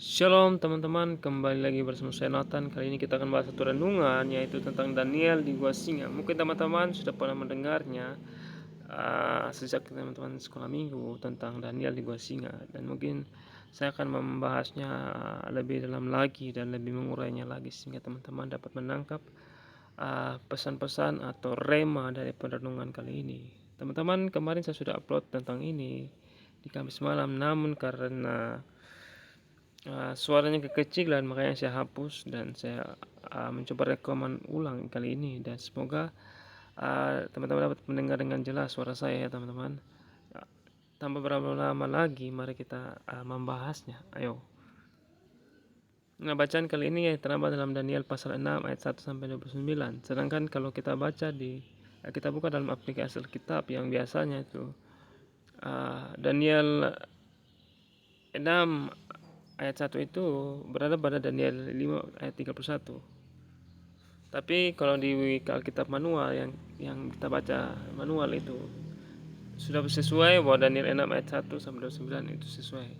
Shalom teman-teman, kembali lagi bersama saya Nathan. Kali ini kita akan bahas satu renungan, yaitu tentang Daniel di Gua Singa. Mungkin teman-teman sudah pernah mendengarnya sejak teman-teman sekolah minggu tentang Daniel di Gua Singa. Dan mungkin saya akan membahasnya lebih dalam lagi dan lebih mengurainya lagi, sehingga teman-teman dapat menangkap pesan-pesan atau rema dari renungan kali ini. Teman-teman, kemarin saya sudah upload tentang ini di Kamis malam, namun karena suaranya kekecilan, makanya saya hapus dan saya mencoba rekaman ulang kali ini, dan semoga teman-teman dapat mendengar dengan jelas suara saya ya teman-teman. Tanpa berapa lama lagi, mari kita membahasnya. Ayo. Nah, bacaan kali ini terdapat dalam Daniel pasal 6 ayat 1 sampai 29. Sedangkan kalau kita baca kita buka dalam aplikasi Alkitab yang biasanya itu Daniel 6 ayat 1 itu berada pada Daniel 5 ayat 31. Tapi kalau di Alkitab manual yang kita baca manual itu sudah sesuai bahwa Daniel 6 ayat 1 sampai 29 itu sesuai.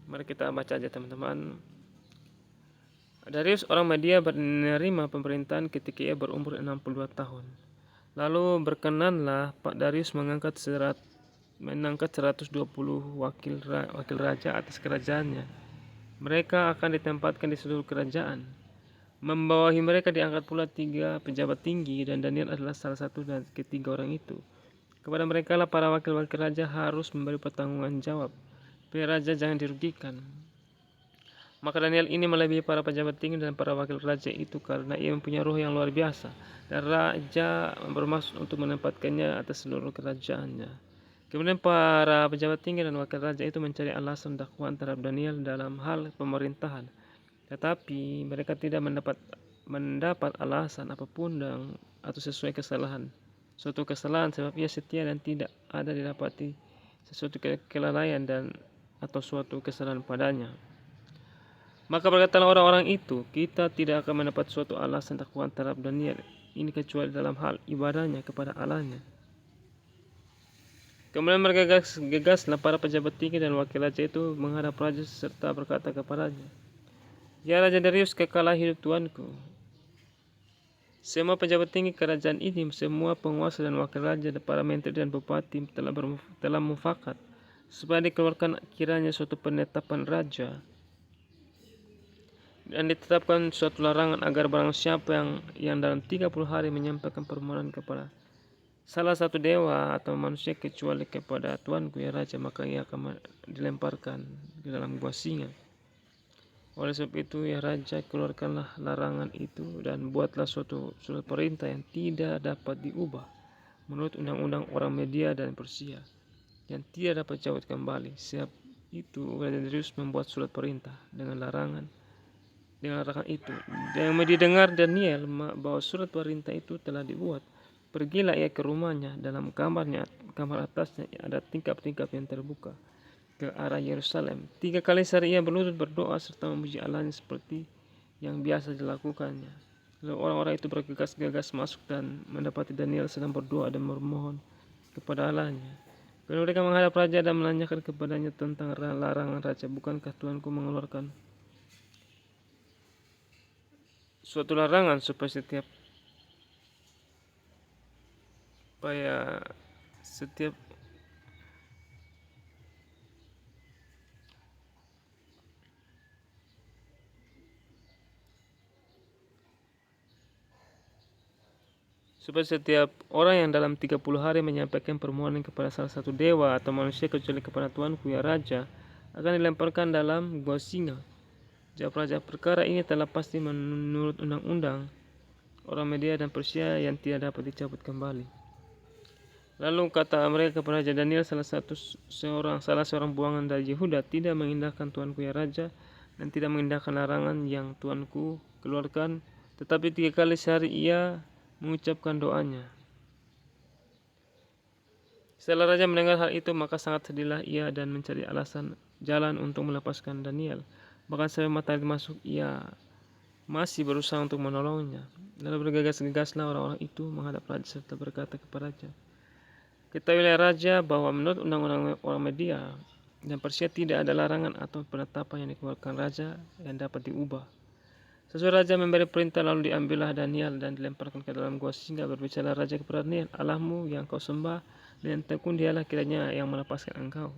Mari kita baca aja teman-teman. Darius orang Media menerima pemerintahan ketika ia berumur 62 tahun. Lalu berkenanlah Pak Darius mengangkat 120 wakil raja atas kerajaannya. Mereka akan ditempatkan di seluruh kerajaan. Membawahi mereka diangkat pula 3 pejabat tinggi, dan Daniel adalah salah satu dari ketiga orang itu. Kepada mereka lah para wakil-wakil raja harus memberi pertanggungan jawab. Biar raja jangan dirugikan. Maka Daniel ini melebihi para pejabat tinggi dan para wakil raja itu karena ia mempunyai roh yang luar biasa. Dan raja bermaksud untuk menempatkannya atas seluruh kerajaannya. Kemudian para pejabat tinggi dan wakil raja itu mencari alasan dakwaan terhadap Daniel dalam hal pemerintahan. Tetapi mereka tidak mendapat alasan apapun atau sesuai suatu kesalahan, sebab ia setia dan tidak ada didapati sesuatu kelalaian atau suatu kesalahan padanya. Maka berkatalah orang-orang itu, kita tidak akan mendapat suatu alasan dakwaan terhadap Daniel ini kecuali dalam hal ibadahnya kepada Allahnya. Kemudian mereka gegaslah para pejabat tinggi dan wakil raja itu menghadap raja serta berkata kepadanya, "Ya Raja Darius, kekalah hidup tuanku. Semua pejabat tinggi kerajaan ini, semua penguasa dan wakil raja, para menteri dan bupati telah mufakat supaya dikeluarkan kiranya suatu penetapan raja dan ditetapkan suatu larangan agar barang siapa yang dalam 30 hari menyampaikan permohonan kepada salah satu dewa atau manusia kecuali kepada tuanku ya raja, maka ia akan dilemparkan ke dalam gua singa. Oleh sebab itu ya raja, keluarkanlah larangan itu dan buatlah suatu surat perintah yang tidak dapat diubah menurut undang-undang orang Media dan Persia, yang tidak dapat dicabut kembali." Sebab itu Raja Darius membuat surat perintah dengan larangan itu. Dan didengar Daniel bahwa surat perintah itu telah dibuat, pergilah ia ke rumahnya. Dalam kamar atasnya ada tingkap-tingkap yang terbuka ke arah Yerusalem. 3 kali sehari ia berlutut berdoa serta memuji Allahnya seperti yang biasa dilakukannya. Lalu orang-orang itu bergegas-gegas masuk dan mendapati Daniel sedang berdoa dan memohon kepada Allahnya. Kemudian mereka menghadap raja dan menanyakan kepadanya tentang larangan raja. "Bukankah Tuanku mengeluarkan suatu larangan supaya setiap orang yang dalam 30 hari menyampaikan permohonan kepada salah satu dewa atau manusia kecuali kepada Tuanku ya Raja akan dilemparkan dalam gua singa?" Jawab raja, "Perkara ini telah pasti menurut undang-undang orang Media dan Persia yang tidak dapat dicabut kembali." Lalu kata mereka kepada Raja, "Daniel salah seorang buangan dari Yehuda tidak mengindahkan Tuanku ya Raja dan tidak mengindahkan larangan yang Tuanku keluarkan, tetapi 3 kali sehari ia mengucapkan doanya." Setelah raja mendengar hal itu, maka sangat sedihlah ia dan mencari jalan untuk melepaskan Daniel. Bahkan sampai matahari masuk ia masih berusaha untuk menolongnya. Lalu bergegas-gegaslah orang-orang itu menghadap raja serta berkata kepada raja, "Ketahuilah raja bahwa menurut undang-undang orang Media Dan Persia tidak ada larangan atau penetapan yang dikeluarkan raja yang dapat diubah. Sesuai raja memberi perintah, lalu diambillah Daniel dan dilemparkan ke dalam gua singa. Berbicara raja kepada Daniel, Allahmu yang kau sembah dan tekun dialah kiranya yang melepaskan engkau.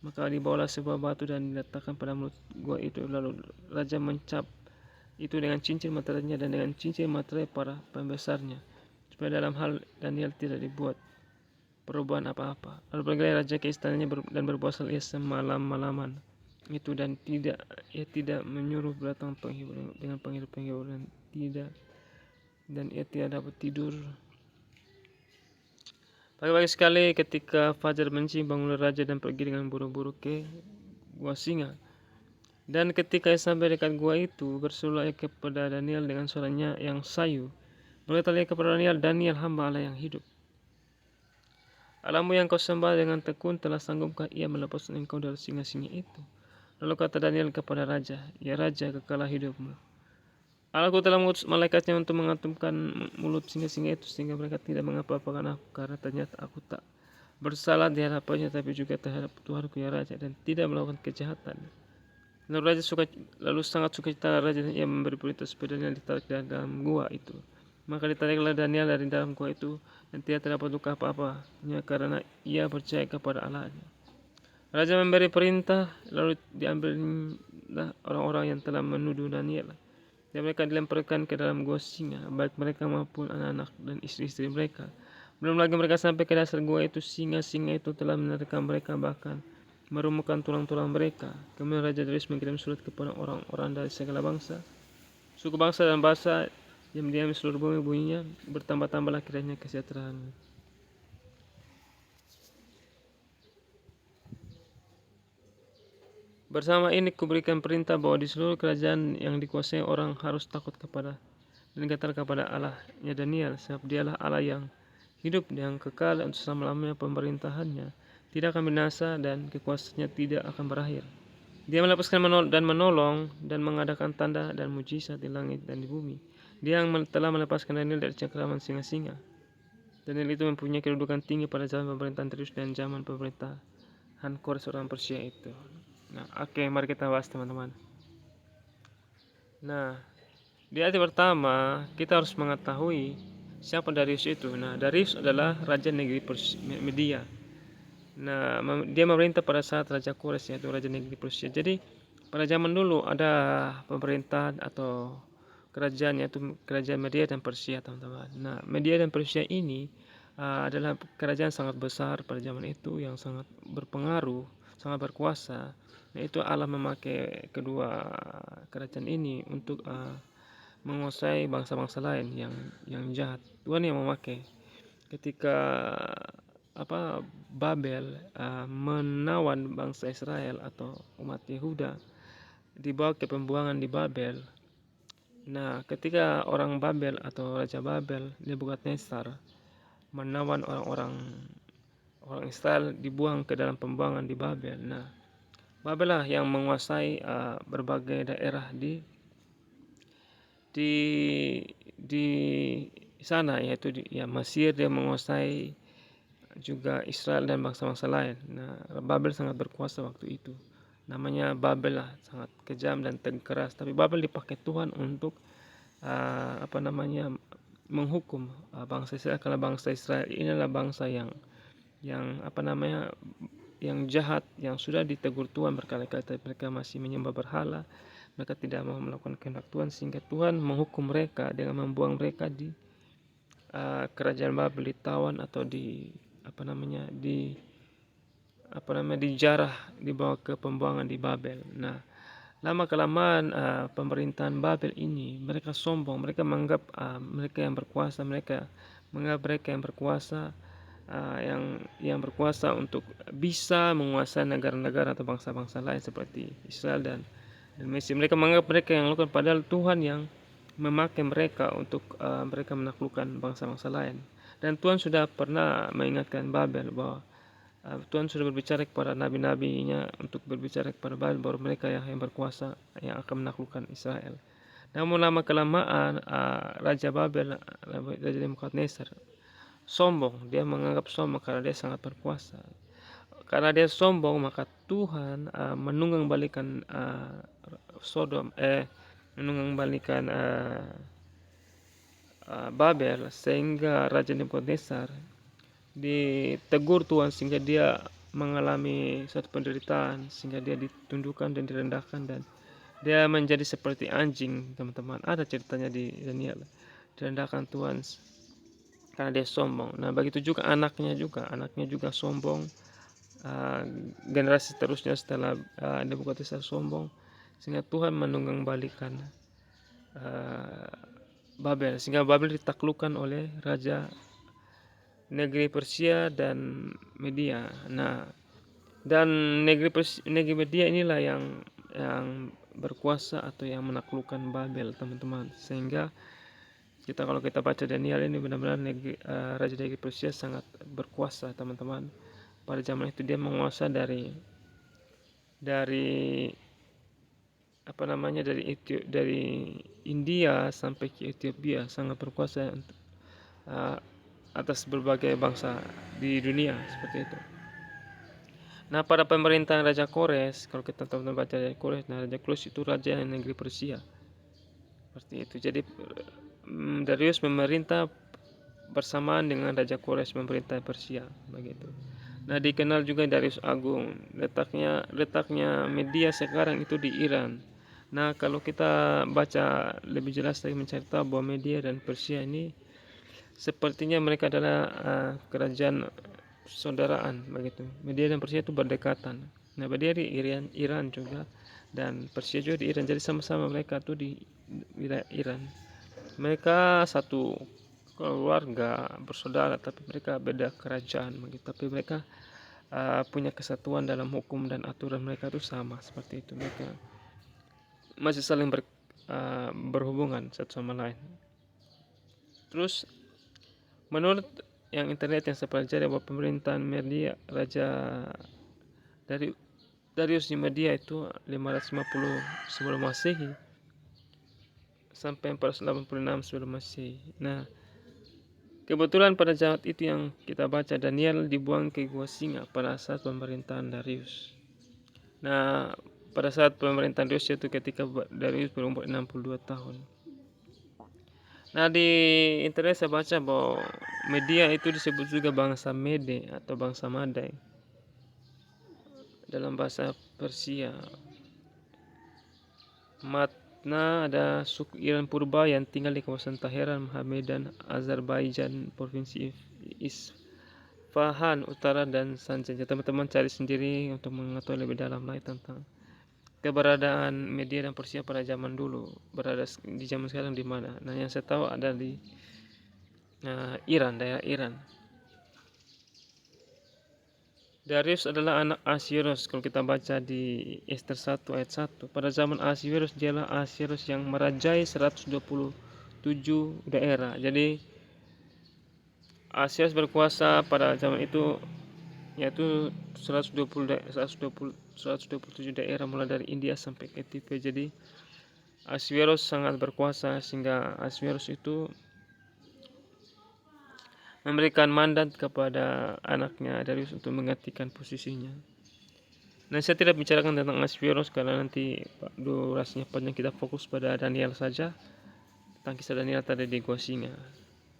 Maka dibawalah sebuah batu dan diletakkan pada mulut gua itu. Lalu raja mencap itu dengan cincin materainya dan dengan cincin materai para pembesarnya, supaya dalam hal Daniel tidak dibuat perubahan apa-apa. Lalu pergilah raja ke istananya dan berpuasa ia semalam-malaman itu, dan ia tidak menyuruh datang penghibur dengan penghibur dan ia tidak dapat tidur. Pagi-pagi sekali ketika fajar mencium, bangunlah raja dan pergi dengan buru-buru ke gua singa. Dan ketika ia sampai dekat gua itu, berserulah ia kepada Daniel dengan suaranya yang sayu. Berkatalah ia kepada Daniel, Daniel, hamba Allah yang hidup, Allahmu yang kau sembah dengan tekun telah sanggupkah ia melepaskan engkau dari singa-singa itu? Lalu kata Daniel kepada raja, ya raja, kekalah hidupmu. Allahku telah mengutus malaikatnya untuk mengatumkan mulut singa-singa itu, sehingga mereka tidak mengapa-apakan aku, karena ternyata aku tak bersalah di hadapannya, tapi juga terhadap Tuhanku ya raja, dan tidak melakukan kejahatan. Lalu sangat sukacita raja, dan ia memberi perintah supaya Daniel ditarik dari dalam gua itu. Maka ditariklah Daniel dari dalam gua itu, dan tidak terdapat luka apa-apanya, karena ia percaya kepada Allahnya. Raja memberi perintah, lalu diambillah orang-orang yang telah menuduh Daniel, dan mereka dilemparkan ke dalam gua singa, baik mereka maupun anak-anak dan istri-istri mereka. Belum lagi mereka sampai ke dasar gua itu, singa-singa itu telah menerkam mereka, bahkan merumukkan tulang-tulang mereka. Kemudian Raja Darius mengirim surat kepada orang-orang dari segala bangsa, suku bangsa dan bahasa yang diam di seluruh bumi, bunyinya, bertambah-tambahlah kiranya kesejahteraan. Bersama ini kuberikan perintah bahwa di seluruh kerajaan yang dikuasai orang harus takut kepada dan gentar kepada Allahnya Daniel, sebab dialah Allah yang hidup yang kekal untuk selama-lamanya. Pemerintahannya tidak akan binasa dan kekuasaannya tidak akan berakhir. Dia melepaskan dan menolong dan mengadakan tanda dan mujizat di langit dan di bumi. Dia yang telah melepaskan Daniel dari cengkeraman singa-singa. Daniel itu mempunyai kedudukan tinggi pada zaman pemerintahan Darius dan zaman pemerintahan Kores orang Persia itu. Nah, oke, mari kita bahas teman-teman. Nah, di ayat pertama kita harus mengetahui siapa Darius itu. Nah, Darius adalah raja negeri Media. Nah, dia memerintah pada saat Raja Kores, yaitu raja negeri Persia. Jadi pada zaman dulu ada pemerintahan atau kerajaan, yaitu kerajaan Media dan Persia, teman-teman. Nah, Media dan Persia ini adalah kerajaan sangat besar pada zaman itu, yang sangat berpengaruh, sangat berkuasa. Nah, itu Allah memakai kedua kerajaan ini untuk menguasai bangsa-bangsa lain yang jahat. Tuhan yang memakai ketika Babel menawan bangsa Israel atau umat Yehuda dibawa ke pembuangan di Babel. Nah, ketika orang Babel atau Raja Babel, Nebukadnezar, menawan orang Israel dibuang ke dalam pembuangan di Babel. Nah, Babel lah yang menguasai berbagai daerah di sana, yaitu Mesir. Dia menguasai juga Israel dan bangsa-bangsa lain. Nah, Babel sangat berkuasa waktu itu. Namanya Babel lah, sangat kejam dan keras. Tapi Babel dipakai Tuhan untuk menghukum bangsa Israel, karena bangsa Israel inilah bangsa yang jahat, yang sudah ditegur Tuhan berkali-kali, tapi mereka masih menyembah berhala. Mereka tidak mau melakukan kehendak Tuhan, sehingga Tuhan menghukum mereka dengan membuang mereka di kerajaan Babel, ditawan atau dijarah, dibawa ke pembuangan di Babel. Nah, lama kelamaan pemerintahan Babel ini, mereka sombong, mereka menganggap mereka yang berkuasa, yang berkuasa untuk bisa menguasai negara-negara atau bangsa-bangsa lain seperti Israel dan Mesir. Mereka menganggap mereka yang melakukan, padahal Tuhan yang memakai mereka untuk mereka menaklukkan bangsa-bangsa lain. Dan Tuhan sudah pernah mengingatkan Babel bahwa Tuhan sudah berbicara kepada nabi-nabinya untuk berbicara kepada Babel bahwa mereka yang berkuasa yang akan menaklukkan Israel. Namun lama kelamaan Raja Babel, Raja Nebukadnezar, sombong. Dia menganggap sombong karena dia sangat berkuasa. Karena dia sombong, maka Tuhan menunggang balikan Sodom menunggang balikan Babel, sehingga Raja Nebukadnezar ditegur Tuhan sehingga dia mengalami suatu penderitaan, sehingga dia ditundukkan dan direndahkan dan dia menjadi seperti anjing, teman-teman. Ada ceritanya di Daniel, direndahkan Tuhan karena dia sombong. Nah, begitu juga anaknya juga sombong. Generasi terusnya setelah Nebukadnezar sombong, sehingga Tuhan menunggang balikan Babel, sehingga Babel ditaklukkan oleh raja negeri Persia dan Media. Nah, dan negeri Media inilah yang berkuasa atau yang menaklukkan Babel, teman-teman. Sehingga kalau kita baca Daniel ini benar-benar raja negeri Persia sangat berkuasa, teman-teman. Pada zaman itu dia menguasai dari dari India sampai ke Ethiopia, sangat berkuasa atas berbagai bangsa di dunia, seperti itu. Nah, pada pemerintahan Raja Kores, kalau kita teman-teman baca Raja Kores, Raja Kores itu raja negeri Persia, seperti itu. Jadi Darius memerintah bersamaan dengan Raja Kores memerintah Persia, begitu. Nah, dikenal juga Darius Agung. Letaknya media sekarang itu di Iran. Nah, kalau kita baca lebih jelas lagi, mencari tahu bahwa Media dan Persia ini sepertinya mereka adalah kerajaan saudaraan, begitu. Media dan Persia itu berdekatan. Nah, Media di Iran juga, dan Persia juga di Iran. Jadi sama-sama mereka tuh di wilayah Iran. Mereka satu keluarga bersaudara, tapi mereka beda kerajaan, begitu. Tapi mereka punya kesatuan dalam hukum dan aturan mereka itu sama, seperti itu. Mereka masih saling berhubungan satu sama lain. Terus menurut yang internet yang saya pelajari, bahwa pemerintahan Media Raja Darius di Media itu 550 sebelum Masehi sampai 486 sebelum Masehi. Nah, kebetulan pada saat itu yang kita baca, Daniel dibuang ke gua singa pada saat pemerintahan Darius. Nah, pada saat pemerintahan Darius itu ketika Darius berumur 62 tahun. Nah, di internet saya baca bahwa Media itu disebut juga bangsa Mede atau bangsa Madai dalam bahasa Persia. Matna ada suku Iran purba yang tinggal di kawasan Teheran, Medan, Azerbaijan, provinsi Isfahan Utara dan Sanjan. Teman-teman cari sendiri untuk mengetahui lebih dalam lagi tentang keberadaan Media dan Persia pada zaman dulu. Berada di zaman sekarang di mana? Nah, yang saya tahu ada di Iran, daerah Iran. Darius adalah anak Ahasiweros. Kalau kita baca di Ester 1 ayat 1, pada zaman Ahasiweros dialah Ahasiweros yang merajai 127 daerah. Jadi Ahasiweros berkuasa pada zaman itu, yaitu 127 daerah mulai dari India sampai ke Ethiopia. Jadi Ahasiweros sangat berkuasa, sehingga Ahasiweros itu memberikan mandat kepada anaknya Darius untuk menggantikan posisinya. Nah, saya tidak bicarakan tentang Ahasiweros karena nanti durasinya panjang, kita fokus pada Daniel saja, tentang kisah Daniel tadi di gua singa.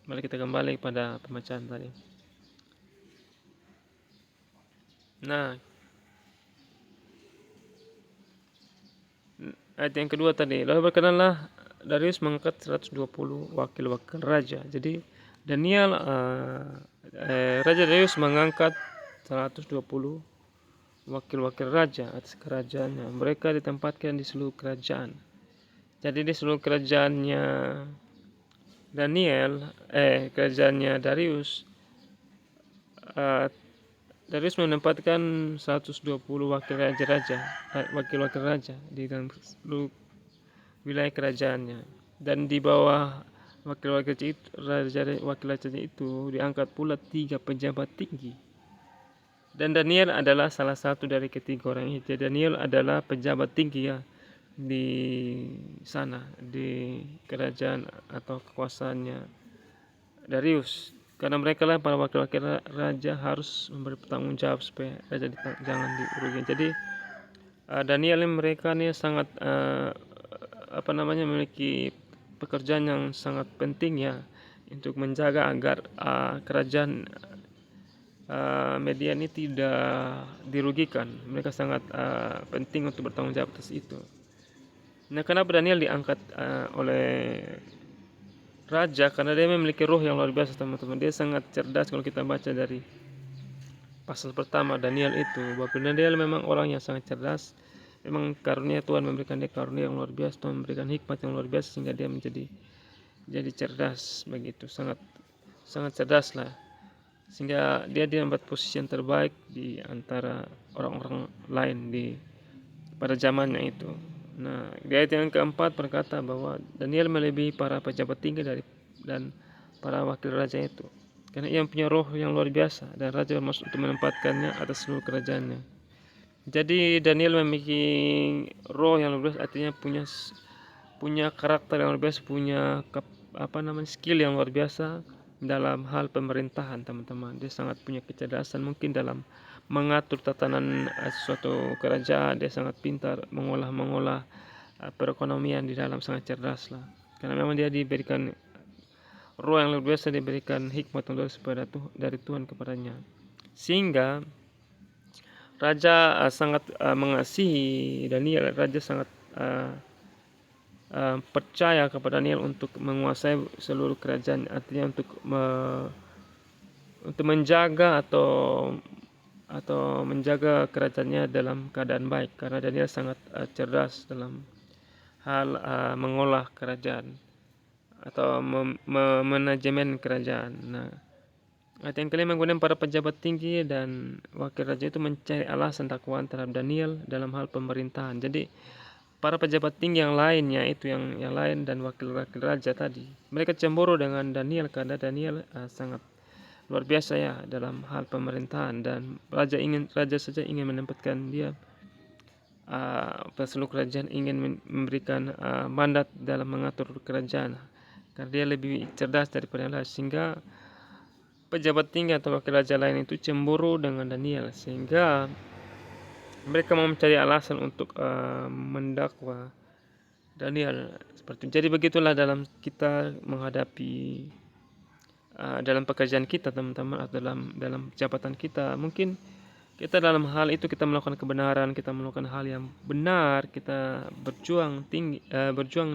Mari kita kembali pada pembacaan tadi. Nah, ayat yang kedua tadi, lalu berkenanlah Darius mengangkat 120 wakil-wakil raja. Jadi Daniel Raja Darius mengangkat 120 wakil-wakil raja atas kerajaannya. Mereka ditempatkan di seluruh kerajaan. Jadi di seluruh kerajaannya kerajaannya Darius, Darius menempatkan 120 wakil-wakil raja di dalam seluruh wilayah kerajaannya. Dan di bawah wakil-wakil raja itu diangkat pula 3 pejabat tinggi. Dan Daniel adalah salah satu dari ketiga orang itu. Daniel adalah pejabat tinggi di sana, di kerajaan atau kekuasaannya Darius. karena mereka lah para wakil-wakil raja harus memberi tanggung jawab supaya raja jangan dirugikan. Jadi Daniel ini mereka nih sangat memiliki pekerjaan yang sangat penting ya untuk menjaga agar kerajaan media ini tidak dirugikan. Mereka sangat penting untuk bertanggung jawab atas itu. Nah, kenapa Daniel diangkat oleh raja? Karena dia memiliki roh yang luar biasa, teman-teman. Dia sangat cerdas. Kalau kita baca dari pasal pertama Daniel itu, bahwa Daniel memang orang yang sangat cerdas. Memang karunia Tuhan memberikan dia karunia yang luar biasa, Tuhan memberikan hikmat yang luar biasa sehingga dia jadi cerdas begitu, sangat cerdas lah, sehingga dia dapat posisi yang terbaik di antara orang-orang lain pada zamannya itu. Nah, di ayat yang keempat berkata bahwa Daniel melebihi para pejabat tinggi dan para wakil raja itu, karena ia punya roh yang luar biasa dan raja bermaksud untuk menempatkannya atas seluruh kerajaannya. Jadi Daniel memiliki roh yang luar biasa, artinya punya karakter yang luar biasa, punya skill yang luar biasa dalam hal pemerintahan, teman-teman. Dia sangat punya kecerdasan mungkin dalam mengatur tatanan suatu kerajaan. Dia sangat pintar mengolah perekonomian di dalam, sangat cerdas lah. Karena memang dia diberikan roh yang luar biasa, diberikan hikmat yang luar biasa dari Tuhan kepadanya. Sehingga raja sangat mengasihi Daniel. Raja sangat percaya kepada Daniel untuk menguasai seluruh kerajaan, artinya untuk menjaga atau menjaga kerajaannya dalam keadaan baik, karena Daniel sangat cerdas dalam hal mengolah kerajaan atau manajemen kerajaan. Nah, ayat yang kelima, kemudian para pejabat tinggi dan wakil raja itu mencari alasan dakwaan terhadap Daniel dalam hal pemerintahan. Jadi para pejabat tinggi yang lainnya itu yang lain dan wakil-wakil raja tadi, mereka cemburu dengan Daniel karena Daniel sangat luar biasa ya dalam hal pemerintahan, dan raja saja ingin menempatkan dia seluruh kerajaan, ingin memberikan mandat dalam mengatur kerajaan karena dia lebih cerdas daripada yang lain, sehingga pejabat tinggi atau wakil raja lain itu cemburu dengan Daniel, sehingga mereka mau mencari alasan untuk mendakwa Daniel seperti itu. Jadi begitulah dalam kita menghadapi dalam pekerjaan kita, teman-teman, atau dalam jabatan kita. Mungkin kita dalam hal itu kita melakukan kebenaran, kita melakukan hal yang benar, kita berjuang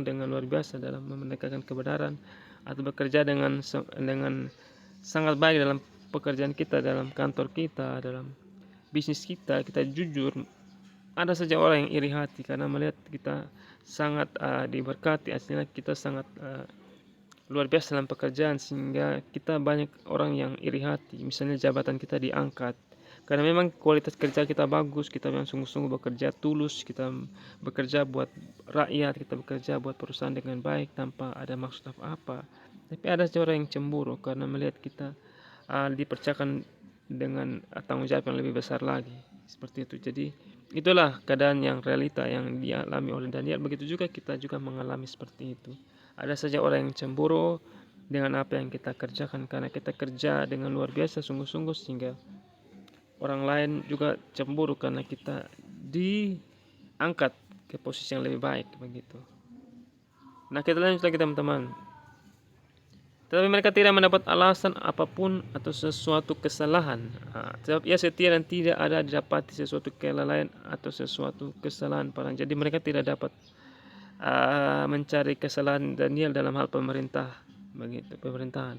dengan luar biasa dalam menegakkan kebenaran, atau bekerja dengan sangat baik dalam pekerjaan kita, dalam kantor kita, dalam bisnis kita jujur. Ada saja orang yang iri hati karena melihat kita sangat diberkati, aslinya kita sangat luar biasa dalam pekerjaan, sehingga kita banyak orang yang iri hati. Misalnya jabatan kita diangkat karena memang kualitas kerja kita bagus, kita memang sungguh-sungguh bekerja tulus, kita bekerja buat rakyat, kita bekerja buat perusahaan dengan baik tanpa ada maksud apa-apa. Tapi ada orang yang cemburu karena melihat kita dipercayakan dengan tanggung jawab yang lebih besar lagi, seperti itu. Jadi itulah keadaan yang realita yang dialami oleh Daniel. Begitu juga kita juga mengalami seperti itu. Ada saja orang yang cemburu dengan apa yang kita kerjakan karena kita kerja dengan luar biasa sungguh-sungguh, sehingga orang lain juga cemburu karena kita diangkat ke posisi yang lebih baik begitu. Nah, kita lanjut lagi, teman-teman. Tetapi mereka tidak mendapat alasan apapun atau sesuatu kesalahan, sebab ia setia dan tidak ada didapati sesuatu kelalaian atau sesuatu kesalahan padanya. Jadi mereka tidak dapat mencari kesalahan Daniel dalam hal pemerintahan.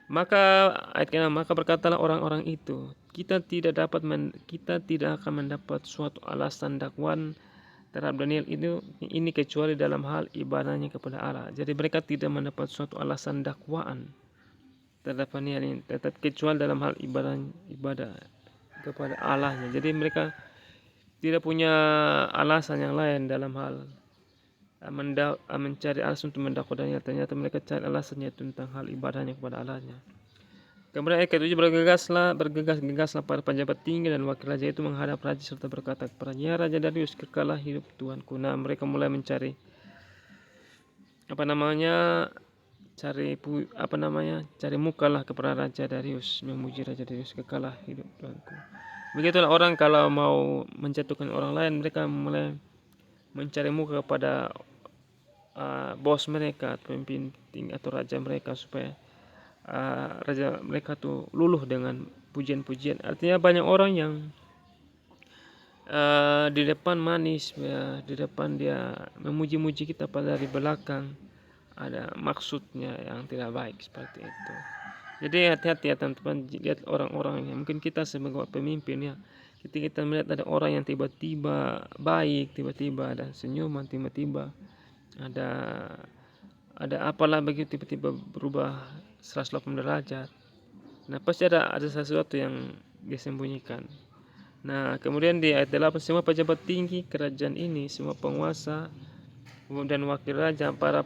Maka ayat ke-6, maka berkatalah orang-orang itu, kita tidak akan mendapat suatu alasan dakwaan terhadap Daniel ini kecuali dalam hal ibadahnya kepada Allah. Jadi mereka tidak mendapat suatu alasan dakwaan terhadap Daniel ini, tetap kecuali dalam hal ibadah kepada Allahnya. Jadi mereka tidak punya alasan yang lain dalam hal mencari alasan untuk mendakwa Daniel. Ternyata mereka cari alasannya tentang hal ibadahnya kepada Allahnya. Kemudian ayat ke-7, bergegas-gegaslah para pejabat tinggi dan wakil raja itu menghadap raja serta berkata kepadanya, ya Raja Darius, kekalah hidup Tuanku. Nah, mereka mulai mencari cari muka lah kepada Raja Darius, memuji Raja Darius, kekalah hidup Tuanku. Begitulah orang kalau mau menjatuhkan orang lain, mereka mulai mencari muka kepada bos mereka, pemimpin tinggi atau raja mereka, supaya raja mereka tuh luluh dengan pujian-pujian. Artinya banyak orang yang di depan manis, ya, di depan dia memuji-muji kita, pada di belakang ada maksudnya yang tidak baik seperti itu. Jadi hati-hati ya teman-teman, lihat orang-orang yang mungkin kita sebagai pemimpin ya, ketika kita melihat ada orang yang tiba-tiba baik, tiba-tiba ada senyuman, tiba-tiba ada apalah begitu, tiba-tiba berubah 180 derajat. Nah, pasti ada sesuatu yang dia sembunyikan. Nah, kemudian di ayat 8, semua pejabat tinggi kerajaan ini, semua penguasa dan wakil raja, para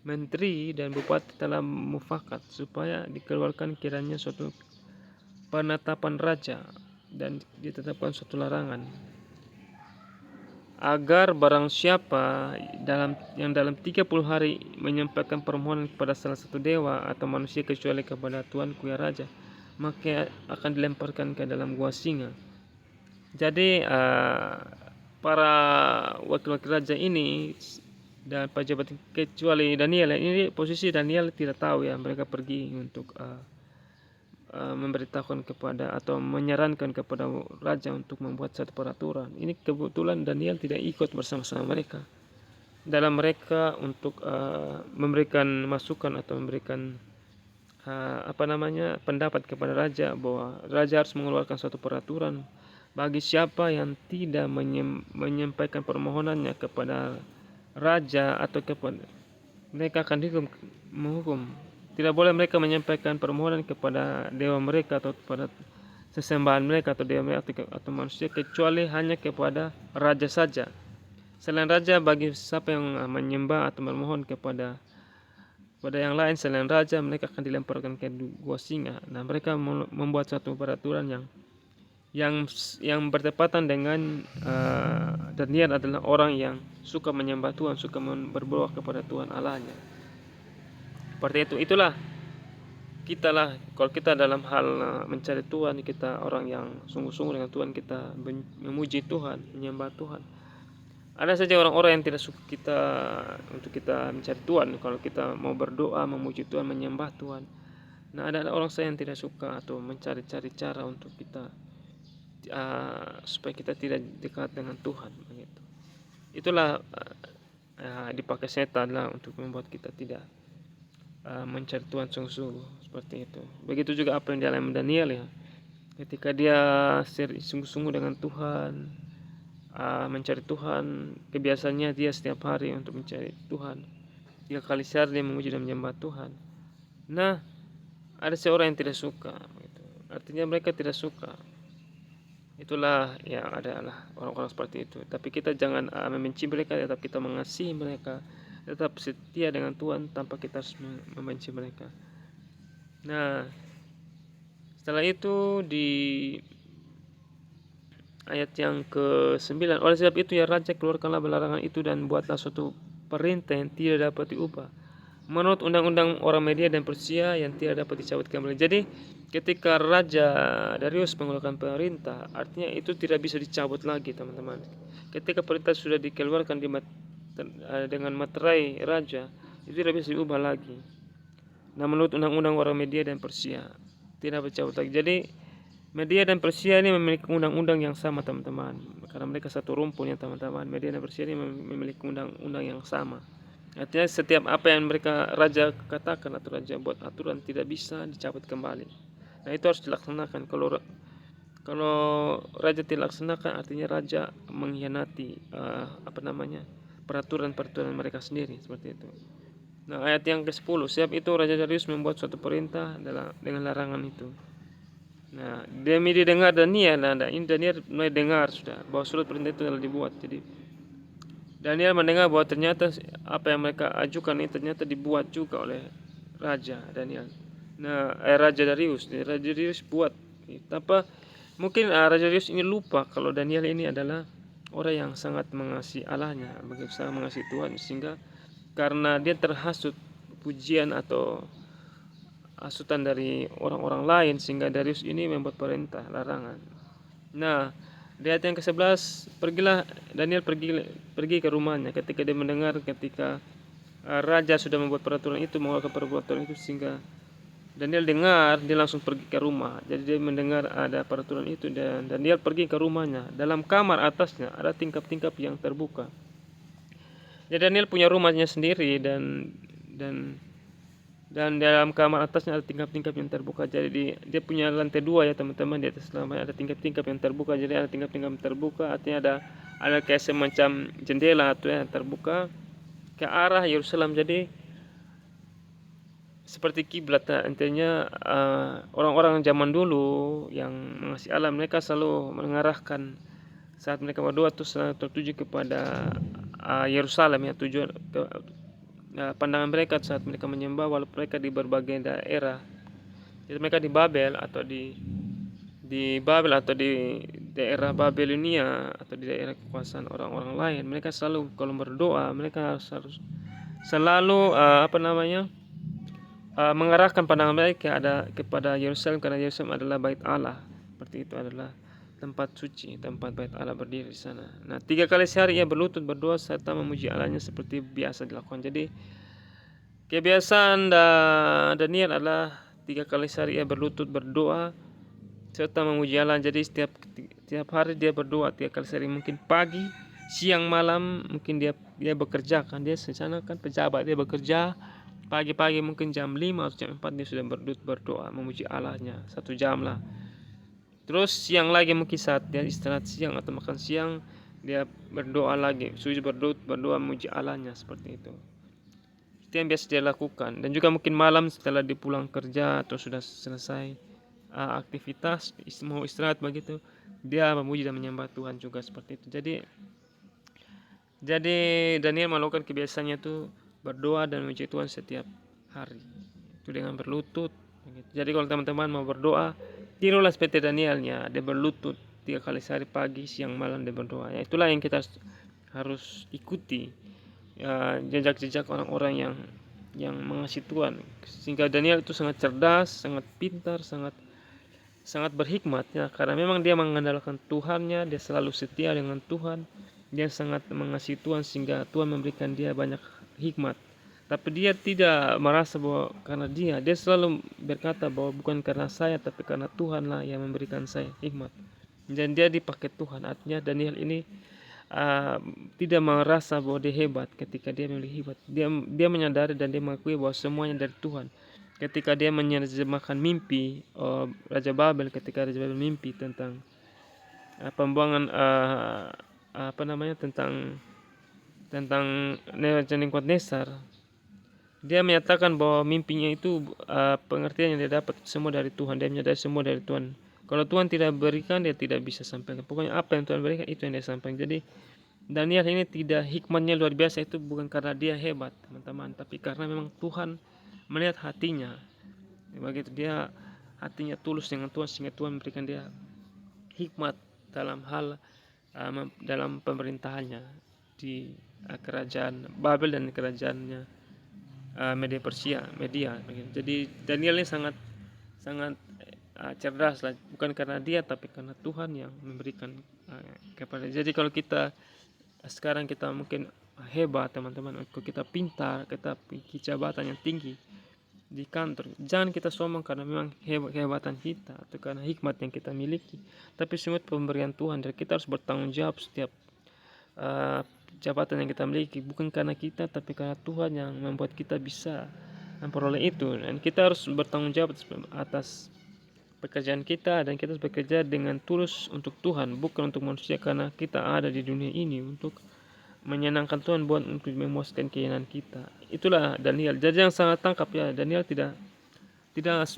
menteri dan bupati telah mufakat supaya dikeluarkan kiranya suatu penetapan raja dan ditetapkan suatu larangan, agar barang siapa yang dalam 30 hari menyampaikan permohonan kepada salah satu dewa atau manusia kecuali kepada Tuanku ya Raja, maka akan dilemparkan ke dalam gua singa. Jadi para wakil-wakil raja ini dan pejabat, kecuali Daniel, ini posisi Daniel tidak tahu ya, mereka pergi untuk memberitahukan kepada atau menyarankan kepada raja untuk membuat satu peraturan. Ini kebetulan Daniel tidak ikut bersama-sama mereka dalam mereka untuk memberikan masukan atau memberikan pendapat kepada raja, bahwa raja harus mengeluarkan suatu peraturan bagi siapa yang tidak menyampaikan permohonannya kepada raja atau kepada mereka akan menghukum. Tidak boleh mereka menyampaikan permohonan kepada dewa mereka atau kepada sesembahan mereka atau dewa mereka atau manusia, kecuali hanya kepada raja saja. Selain raja, bagi siapa yang menyembah atau memohon kepada yang lain selain raja, mereka akan dilemparkan ke gua singa. Nah, mereka membuat satu peraturan yang bertepatan dengan Daniel adalah orang yang suka menyembah Tuhan, suka berdoa kepada Tuhan Allahnya. Seperti itu. Itulah kita lah, kalau kita dalam hal mencari Tuhan, kita orang yang sungguh-sungguh dengan Tuhan, kita memuji Tuhan, menyembah Tuhan. Ada saja orang-orang yang tidak suka kita untuk kita mencari Tuhan, kalau kita mau berdoa, memuji Tuhan, menyembah Tuhan. Nah, ada orang saya yang tidak suka atau mencari-cari cara untuk kita supaya kita tidak dekat dengan Tuhan begitu. Itulah dipakai setan lah untuk membuat kita tidak mencari Tuhan sungguh-sungguh, seperti itu. Begitu juga apa yang dialami Daniel ya, ketika dia sungguh-sungguh dengan Tuhan, mencari Tuhan, kebiasaannya dia setiap hari untuk mencari Tuhan, 3 kali sehari dia memuji dan menyembah Tuhan. Nah, ada seorang yang tidak suka gitu. Artinya mereka tidak suka. Itulah yang adalah orang-orang seperti itu. Tapi kita jangan membenci mereka, tetap kita mengasihi mereka, tetap setia dengan Tuhan tanpa kita harus membenci mereka. Nah, setelah itu di ayat yang ke-9, oleh sebab itu ya Raja, keluarkanlah larangan itu dan buatlah suatu perintah yang tidak dapat diubah menurut undang-undang orang Media dan Persia yang tidak dapat dicabut kembali. Jadi ketika Raja Darius mengeluarkan perintah, artinya itu tidak bisa dicabut lagi teman-teman. Ketika perintah sudah dikeluarkan dengan materai raja, itu tidak bisa diubah lagi. Nah, menurut undang-undang orang Media dan Persia tidak dicabut lagi. Jadi Media dan Persia ini memiliki undang-undang yang sama teman-teman, karena mereka satu rumpun ya teman-teman. Media dan Persia ini memiliki undang-undang yang sama. Artinya setiap apa yang raja katakan atau raja buat aturan tidak bisa dicabut kembali. Nah, itu harus dilaksanakan. Kalau raja tidak laksanakan, artinya raja mengkhianati peraturan-peraturan mereka sendiri, seperti itu. Nah, ayat yang ke-10, sebab itu Raja Darius membuat suatu perintah dengan larangan itu. Nah, demi didengar Daniel, ini Daniel mulai dengar sudah bahwa surat perintah itu telah dibuat. Jadi Daniel mendengar bahwa ternyata apa yang mereka ajukan ini ternyata dibuat juga oleh Raja Daniel. Nah, Raja Darius buat. Tanpa mungkin Raja Darius ini lupa kalau Daniel ini adalah orang yang sangat mengasihi Allahnya, begitu sangat mengasihi Tuhan, sehingga karena dia terhasut pujian atau hasutan dari orang-orang lain, sehingga Darius ini membuat perintah larangan. Nah, di ayat yang ke-11, pergilah Daniel pergi ke rumahnya ketika dia mendengar ketika raja sudah membuat peraturan itu, mengeluarkan peraturan itu, sehingga Daniel dengar, dia langsung pergi ke rumah. Jadi dia mendengar ada peraturan itu dan Daniel pergi ke rumahnya. Dalam kamar atasnya ada tingkap-tingkap yang terbuka. Jadi Daniel punya rumahnya sendiri dan dalam kamar atasnya ada tingkap-tingkap yang terbuka. Jadi dia punya lantai 2 ya teman-teman. Di atas lantai ada tingkap-tingkap yang terbuka. Jadi ada tingkap-tingkap yang terbuka, artinya ada kayak semacam jendela atau yang terbuka ke arah Yerusalem. Jadi seperti kiblat, intinya orang-orang zaman dulu yang mengasihi Allah, mereka selalu mengarahkan saat mereka berdoa itu selalu tertuju kepada Yerusalem ya, tujuan pandangan mereka saat mereka menyembah, walaupun mereka di berbagai daerah. Jadi mereka di Babel atau di daerah Babilonia atau di daerah kekuasaan orang-orang lain, mereka selalu kalau berdoa mereka harus selalu mengarahkan pandangan mereka ada kepada Yerusalem, karena Yerusalem adalah bait Allah. Seperti itu, adalah tempat suci, tempat bait Allah berdiri di sana. Nah, 3 kali sehari ia berlutut berdoa serta memuji Allahnya seperti biasa dilakukan. Jadi kebiasaan Daniel adalah 3 kali sehari ia berlutut berdoa serta memuji Allah. Jadi setiap hari dia berdoa 3 kali sehari, mungkin pagi, siang, malam. Mungkin dia bekerja kan, dia di sana kan pejabat, dia bekerja pagi-pagi, mungkin jam 5 atau jam 4 dia sudah berdoa memuji Allahnya 1 jam lah. Terus siang lagi mungkin saat dia istirahat siang atau makan siang, dia berdoa lagi, sujud berdoa memuji Allahnya, seperti itu. Itu yang biasa dia lakukan. Dan juga mungkin malam setelah dia pulang kerja atau sudah selesai aktivitas, mau istirahat begitu, dia memuji dan menyembah Tuhan juga, seperti itu. Jadi Daniel melakukan kebiasaannya itu berdoa dan memuji Tuhan setiap hari. Itu dengan berlutut. Jadi kalau teman-teman mau berdoa, tirulah seperti Danielnya, dia berlutut 3 kali sehari, pagi, siang, malam dia berdoa. Ya, itulah yang kita harus ikuti, ya, jejak-jejak orang-orang yang mengasihi Tuhan. Sehingga Daniel itu sangat cerdas, sangat pintar, sangat berhikmat ya, karena memang dia mengandalkan Tuhannya, dia selalu setia dengan Tuhan, dia sangat mengasihi Tuhan sehingga Tuhan memberikan dia banyak hikmat. Tapi dia tidak merasa bahwa karena dia selalu berkata bahwa bukan karena saya tapi karena Tuhanlah yang memberikan saya hikmat. Dan dia dipakai Tuhan. Artinya Daniel ini tidak merasa bahwa dia hebat ketika dia memiliki hebat. Dia menyadari dan dia mengakui bahwa semuanya dari Tuhan. Ketika dia menerjemahkan mimpi Raja Babel, ketika Raja Babel mimpi tentang pembuangan tentang Nebukadnezar, dia menyatakan bahwa mimpinya itu pengertian yang dia dapat semua dari Tuhan. Dia menyadari semua dari Tuhan. Kalau Tuhan tidak berikan, dia tidak bisa sampaikan. Pokoknya apa yang Tuhan berikan, itu yang dia sampaikan. Jadi Daniel ini tidak, hikmatnya luar biasa itu bukan karena dia hebat teman-teman, tapi karena memang Tuhan melihat hatinya. Begitu, dia hatinya tulus dengan Tuhan sehingga Tuhan memberikan dia hikmat dalam hal dalam pemerintahannya di kerajaan Babel dan kerajaannya Media. Jadi Daniel ini sangat cerdas lah, bukan karena dia tapi karena Tuhan yang memberikan kepada. Jadi kalau kita sekarang kita mungkin hebat teman-teman, kita pintar, kita memiliki jabatan yang tinggi di kantor, jangan kita sombong karena memang kehebatan kita atau karena hikmat yang kita miliki, tapi semua pemberian Tuhan, dan kita harus bertanggung jawab setiap jabatan yang kita miliki, bukan karena kita tapi karena Tuhan yang membuat kita bisa memperoleh itu. Dan kita harus bertanggung jawab atas pekerjaan kita, dan kita harus bekerja dengan tulus untuk Tuhan, bukan untuk manusia, karena kita ada di dunia ini untuk menyenangkan Tuhan, bukan untuk memuaskan keinginan kita. Itulah Daniel. Jadi yang sangat tangkap ya, Daniel tidak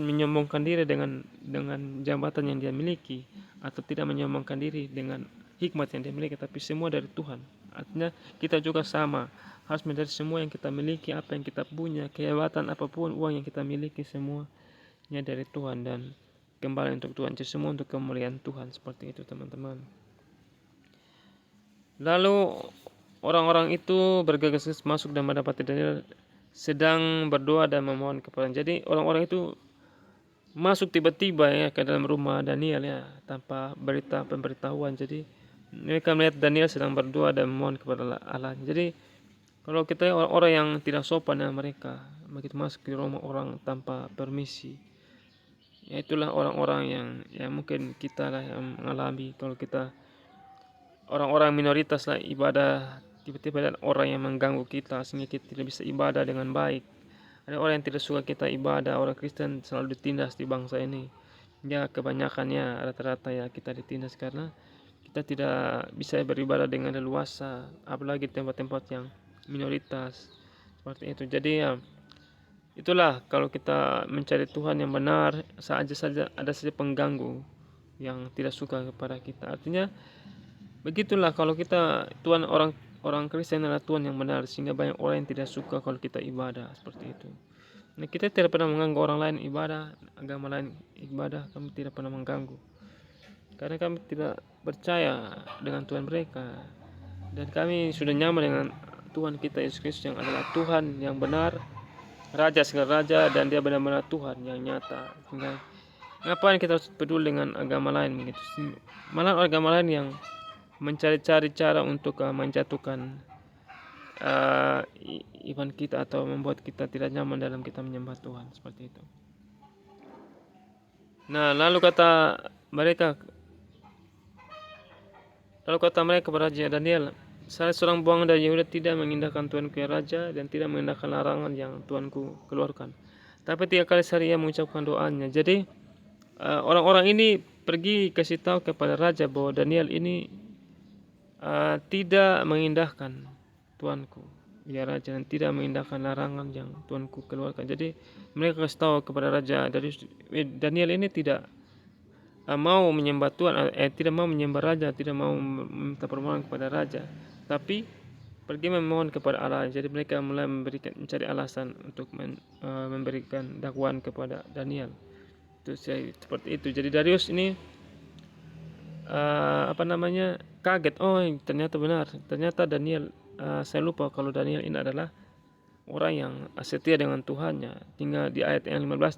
menyombongkan diri dengan jabatan yang dia miliki, atau tidak menyombongkan diri dengan hikmat yang dia miliki, tapi semua dari Tuhan. Artinya kita juga sama, harus mencari semua yang kita miliki, apa yang kita punya, kehebatan apapun, uang yang kita miliki, semuanya dari Tuhan dan kembali untuk Tuhan. Jadi semua untuk kemuliaan Tuhan, seperti itu teman-teman. Lalu orang-orang itu bergegas masuk dan mendapati Daniel sedang berdoa dan memohon kepada. Jadi orang-orang itu masuk tiba-tiba ya ke dalam rumah Daniel ya tanpa pemberitahuan. Jadi mereka melihat Daniel sedang berdoa dan memohon kepada Allah. Jadi kalau kita orang-orang yang tidak sopan ya mereka begitu masuk ke rumah orang tanpa permisi, ya itulah orang-orang yang mungkin kita lah yang mengalami. Kalau kita orang-orang minoritas lah ibadah, tiba-tiba ada orang yang mengganggu kita sehingga kita tidak bisa ibadah dengan baik. Ada orang yang tidak suka kita ibadah. Orang Kristen selalu ditindas di bangsa ini. Ya kebanyakannya rata-rata ya kita ditindas karena kita tidak bisa beribadah dengan leluasa, apalagi tempat-tempat yang minoritas seperti itu. Jadi ya itulah, kalau kita mencari Tuhan yang benar, saja ada saja pengganggu yang tidak suka kepada kita. Artinya begitulah, kalau kita Tuhan, orang Kristen adalah Tuhan yang benar, sehingga banyak orang yang tidak suka kalau kita ibadah seperti itu. Nah, kita tidak pernah mengganggu orang lain ibadah, agama lain ibadah, kami tidak pernah mengganggu. Karena kami tidak percaya dengan Tuhan mereka. Dan kami sudah nyaman dengan Tuhan kita Yesus Kristus yang adalah Tuhan yang benar, Raja segala raja, dan dia benar-benar Tuhan yang nyata. Sehingga ngapain kita harus peduli dengan agama lain begitu? Malah agama lain yang mencari-cari cara untuk menjatuhkan iman kita atau membuat kita tidak nyaman dalam kita menyembah Tuhan seperti itu. Nah, lalu kata mereka kepada Raja Daniel, saya seorang buang dari Yehuda tidak mengindahkan Tuanku yang raja dan tidak mengindahkan larangan yang Tuanku keluarkan. Tapi 3 kali sehari ia mengucapkan doanya. Jadi orang-orang ini pergi kasih tahu kepada raja bahwa Daniel ini tidak mengindahkan Tuanku ya raja dan tidak mengindahkan larangan yang Tuanku keluarkan. Jadi mereka kasih tahu kepada raja Daniel ini tidak mau menyembah Tuhan, tidak mau menyembah raja, tidak mau meminta permohonan kepada raja, tapi pergi memohon kepada Allah. Jadi mereka mulai mencari alasan untuk memberikan dakwaan kepada Daniel. Itu seperti itu. Jadi Darius ini kaget. Oh, ternyata benar. Ternyata Daniel, saya lupa kalau Daniel ini adalah orang yang setia dengan Tuhannya. Hingga di ayat yang 15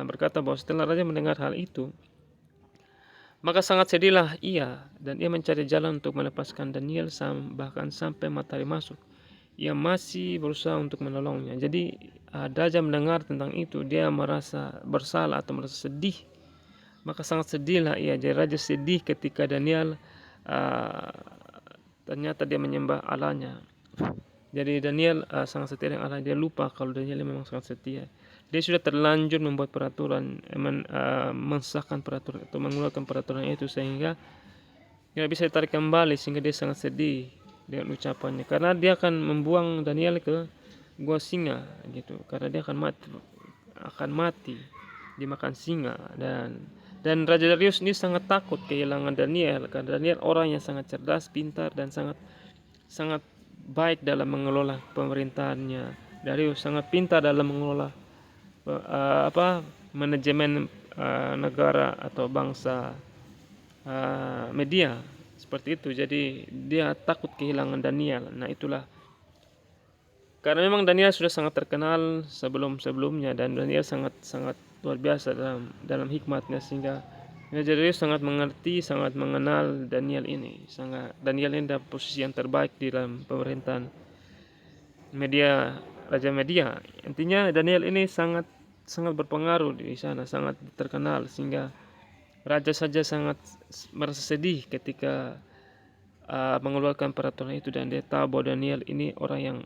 berkata bahwa setelah raja mendengar hal itu, maka sangat sedihlah ia, dan ia mencari jalan untuk melepaskan Daniel, bahkan sampai matahari masuk. Ia masih berusaha untuk menolongnya. Jadi raja mendengar tentang itu, dia merasa bersalah atau merasa sedih. Maka sangat sedihlah ia. Jadi raja sedih ketika Daniel ternyata dia menyembah Allahnya. Jadi Daniel sangat setia dengan Allah. Dia lupa kalau Daniel memang sangat setia. Dia sudah terlanjur membuat peraturan, mensahkan peraturan atau mengeluarkan peraturan itu, sehingga tidak bisa ditarik kembali. Sehingga dia sangat sedih dengan ucapannya, karena dia akan membuang Daniel ke gua singa gitu, karena dia akan mati dimakan singa. Dan Raja Darius ini sangat takut kehilangan Daniel, karena Daniel orang yang sangat cerdas, pintar, dan sangat baik dalam mengelola pemerintahannya. Darius sangat pintar dalam mengelola manajemen negara atau bangsa Media seperti itu. Jadi dia takut kehilangan Daniel. Nah, itulah karena memang Daniel sudah sangat terkenal sebelumnya, dan Daniel sangat luar biasa dalam hikmatnya, sehingga Raja Darius sangat mengerti, sangat mengenal Daniel ini. Daniel ini dapat posisi yang terbaik di dalam pemerintahan Raja Media. Intinya Daniel ini sangat berpengaruh di sana, sangat terkenal, sehingga raja saja sangat merasa sedih ketika mengeluarkan peraturan itu, dan dia tahu bahwa Daniel ini orang yang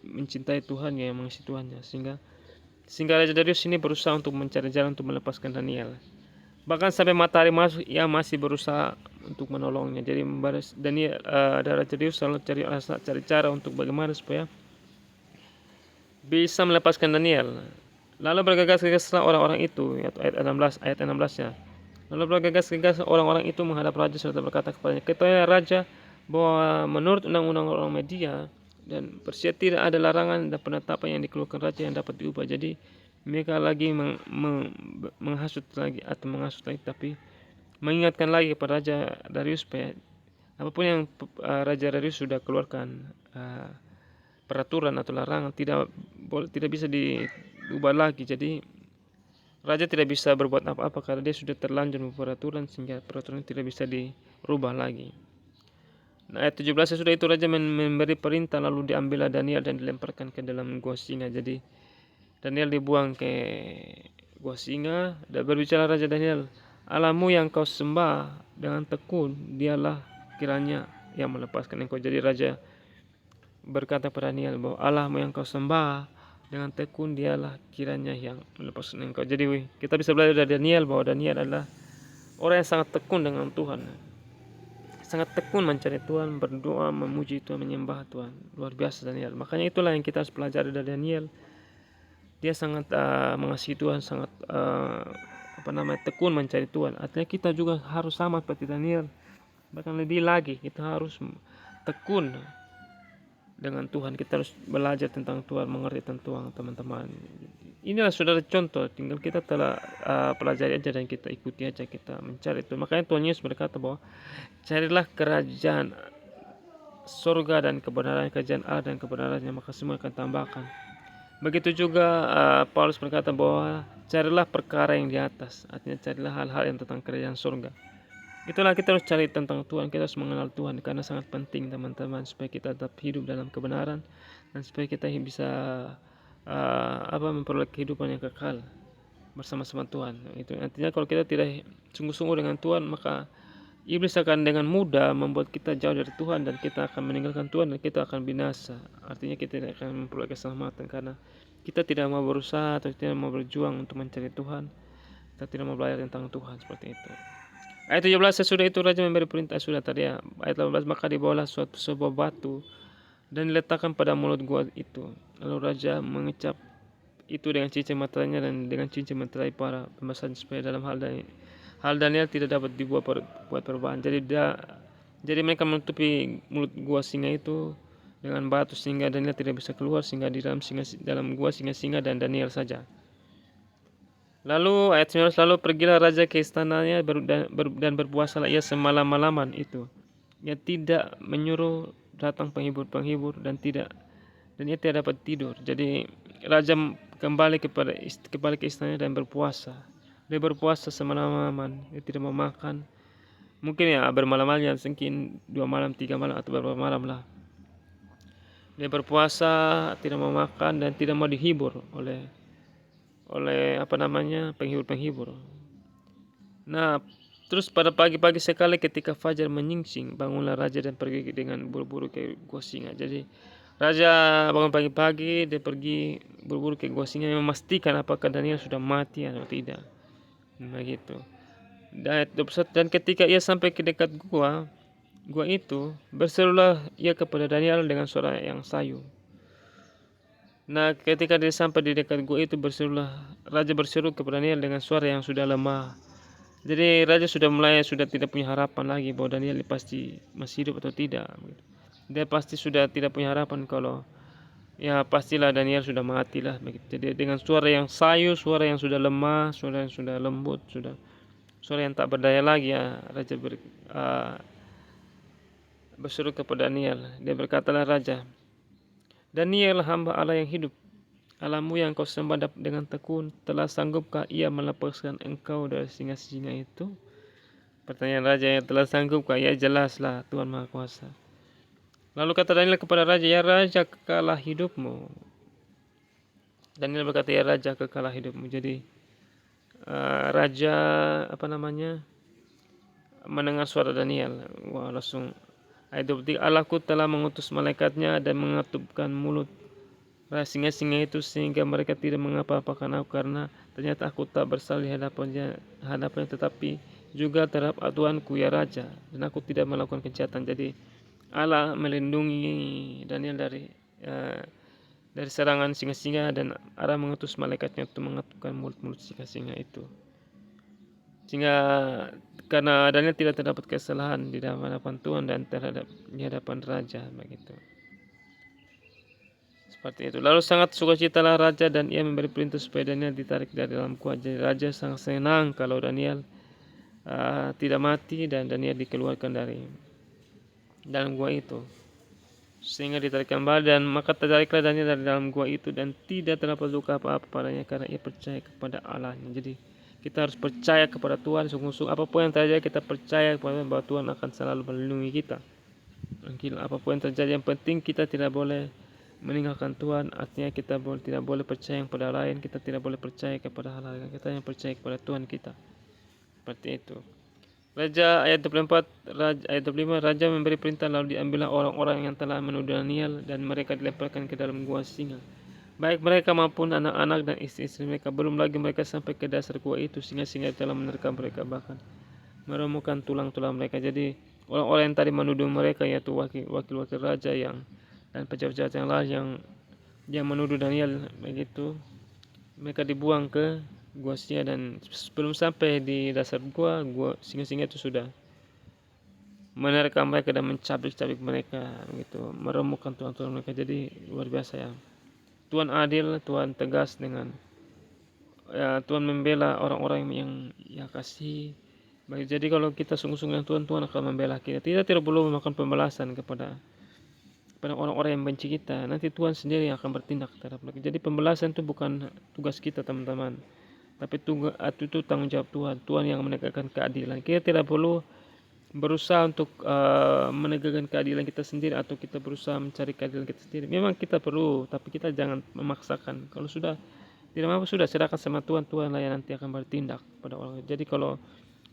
mencintai Tuhan, yang mengasihi Tuhannya, sehingga Raja Darius ini berusaha untuk mencari jalan untuk melepaskan Daniel. Bahkan sampai matahari masuk, ia masih berusaha untuk menolongnya. Jadi Raja Darius selalu cari cara untuk bagaimana supaya bisa melepaskan Daniel. Lalu bergegas-gegaslah orang-orang itu, yaitu ayat 16-nya. Lalu bergegas-gegas orang-orang itu menghadap raja serta berkata kepadanya, ketahuilah raja bahwa menurut undang-undang orang Media dan Persia tidak ada larangan dan penetapan yang dikeluarkan raja yang dapat diubah. Jadi mereka lagi menghasut lagi, tapi mengingatkan lagi kepada Raja Darius supaya apapun yang Raja Darius sudah keluarkan peraturan atau larangan, tidak bisa diubah lagi. Jadi raja tidak bisa berbuat apa-apa karena dia sudah terlanjur membuat peraturan, sehingga peraturan tidak bisa dirubah lagi. Nah, ayat 17 sudah itu raja memberi perintah, lalu diambillah Daniel dan dilemparkan ke dalam gua singa. Jadi Daniel dibuang ke gua singa dan berbicara Raja Daniel, Allahmu yang kau sembah dengan tekun, dialah kiranya yang melepaskan engkau. Jadi raja berkata pada Daniel bahwa Allahmu yang kau sembah dengan tekun, dialah kiranya yang melepaskan engkau. Jadi kita bisa belajar dari Daniel bahwa Daniel adalah orang yang sangat tekun dengan Tuhan, sangat tekun mencari Tuhan, berdoa, memuji Tuhan, menyembah Tuhan. Luar biasa Daniel. Makanya itulah yang kita harus pelajari dari Daniel. Dia sangat mengasihi Tuhan, sangat tekun mencari Tuhan. Artinya kita juga harus sama seperti Daniel, bahkan lebih lagi, kita harus tekun dengan Tuhan. Kita harus belajar tentang Tuhan, mengerti tentang Tuhan, teman-teman. Inilah saudara contoh, tinggal kita telah pelajari aja dan kita ikuti aja, kita mencari Tuhan. Makanya Tuhan Yesus berkata bahwa carilah kerajaan surga dan kebenaran, kerajaan Allah dan kebenarannya, maka semua akan tambahkan. Begitu juga Paulus berkata bahwa carilah perkara yang di atas, artinya carilah hal-hal yang tentang kerajaan surga. Itulah kita harus cari tentang Tuhan, kita harus mengenal Tuhan, karena sangat penting teman-teman, supaya kita tetap hidup dalam kebenaran dan supaya kita bisa memperoleh kehidupan yang kekal bersama-sama Tuhan. Itu artinya kalau kita tidak sungguh-sungguh dengan Tuhan, maka iblis akan dengan mudah membuat kita jauh dari Tuhan dan kita akan meninggalkan Tuhan dan kita akan binasa. Artinya kita tidak akan memperoleh keselamatan karena kita tidak mau berusaha atau tidak mau berjuang untuk mencari Tuhan. Kita tidak mau belajar tentang Tuhan, seperti itu. Ayat 17, sesudah itu raja memberi perintah, sudah tadi ya. Ayat 18, maka dibawalah sebuah batu dan diletakkan pada mulut gua itu. Lalu raja mengecap itu dengan cincin matanya dan dengan cincin materai para pembasahan, supaya dalam hal Daniel tidak dapat dibuat perubahan. Jadi mereka menutupi mulut gua singa itu dengan batu sehingga Daniel tidak bisa keluar, sehingga di dalam gua singa dan Daniel saja. Lalu ayat 19, lalu pergilah raja ke istananya dan berpuasalah ia semalam-malaman itu. Ia tidak menyuruh datang penghibur dan ia tidak dapat tidur. Jadi raja kembali ke istananya dan berpuasa. Dia berpuasa semalam-malaman, dia tidak mau makan. Mungkin ya bermalam-malam, mungkin 2 malam, 3 malam atau beberapa malam lah. Dia berpuasa, tidak mau makan dan tidak mau dihibur oleh penghibur-penghibur. Nah, terus pada pagi-pagi sekali ketika fajar menyingsing, bangunlah raja dan pergi dengan buru-buru ke gua singa. Jadi raja bangun pagi-pagi, dia pergi buru-buru ke gua singa, memastikan apakah Daniel sudah mati atau tidak. Begitu. Dan ketika ia sampai ke dekat gua itu, berserulah ia kepada Daniel dengan suara yang sayu. Nah, ketika dia sampai di dekat gua itu, raja berseru kepada Daniel dengan suara yang sudah lemah. Jadi raja sudah tidak punya harapan lagi bahwa Daniel pasti masih hidup atau tidak. Dia pasti sudah tidak punya harapan kalau ya pastilah Daniel sudah mati lah. Jadi dengan suara yang sayu, suara yang sudah lemah, suara yang sudah lembut, suara yang tak berdaya lagi, ya raja berseru kepada Daniel. Dia berkatalah raja, Daniel, hamba Allah yang hidup, Allahmu yang kau sembah dengan tekun, telah sanggupkah ia melepaskan engkau dari singa-singa itu? Pertanyaan raja, yang telah sanggupkah? Ya jelaslah, Tuhan Maha Kuasa. Lalu kata Daniel kepada raja, ya raja, kekalah hidupmu. Daniel berkata, ya raja, kekalah hidupmu. Jadi raja mendengar suara Daniel. Wah, langsung ayat 23, Allahku telah mengutus malaikatnya dan mengatupkan mulut singa-singa itu sehingga mereka tidak mengapa-apakan aku, karena ternyata aku tak bersalah di hadapannya, tetapi juga terhadap Tuanku ya raja, dan aku tidak melakukan kejahatan. Jadi Allah melindungi Daniel dari serangan singa-singa, dan Allah mengutus malaikatnya untuk mengatupkan mulut-mulut singa-singa itu, sehingga karena Daniel tidak terdapat kesalahan di hadapan Tuhan dan di hadapan raja, begitu. Seperti itu. Lalu sangat sukacitalah raja dan ia memberi perintah supaya Daniel ditarik dari dalam gua. Jadi raja sangat senang kalau Daniel tidak mati dan Daniel dikeluarkan dari dalam gua itu. sehingga ditarik kembali, dan maka tertariklah Daniel dari dalam gua itu dan tidak terdapat luka apa-apa padanya karena ia percaya kepada Allahnya. Jadi kita harus percaya kepada Tuhan sungguh-sungguh. Apapun yang terjadi kita percaya kepada bahwa Tuhan akan selalu melindungi kita. Mungkin apapun yang terjadi, yang penting kita tidak boleh meninggalkan Tuhan. Artinya kita tidak boleh percaya kepada lain, kita tidak boleh percaya kepada hal lain, kita yang percaya kepada Tuhan kita. Seperti itu. Raja ayat 24, ayat 25, Raja memberi perintah lalu diambillah orang-orang yang telah menuduh Daniel dan mereka dilemparkan ke dalam gua singa. Baik mereka maupun anak-anak dan istri-istri mereka. Belum lagi mereka sampai ke dasar gua itu, singa-singa telah menerkam mereka bahkan meremukkan tulang-tulang mereka. Jadi orang-orang yang tadi menuduh mereka, yaitu wakil-wakil raja yang dan pejabat-pejabat yang lain yang menuduh Daniel begitu, mereka dibuang ke gua singa, dan sebelum sampai di dasar gua singa-singa itu sudah menerkam mereka dan mencabik-cabik mereka begitu, meremukkan tulang-tulang mereka. Jadi luar biasa ya. Tuhan adil, Tuhan tegas dengan ya, Tuhan membela orang-orang yang kasih. Baik, jadi kalau kita sungguh-sungguh dengan Tuhan, Tuhan akan membela kita. Tidak perlu memakan pembalasan kepada orang-orang yang benci kita. Nanti Tuhan sendiri yang akan bertindak terhadap mereka. Jadi pembalasan itu bukan tugas kita teman-teman, tapi itu tanggung jawab Tuhan. Tuhan yang menegakkan keadilan. Kita tidak perlu berusaha untuk menegakkan keadilan kita sendiri, atau kita berusaha mencari keadilan kita sendiri. Memang kita perlu, tapi kita jangan memaksakan. Kalau sudah tidak mampu, sudah serahkan sama Tuhan. Tuhan lah yang nanti akan bertindak pada orang. Jadi kalau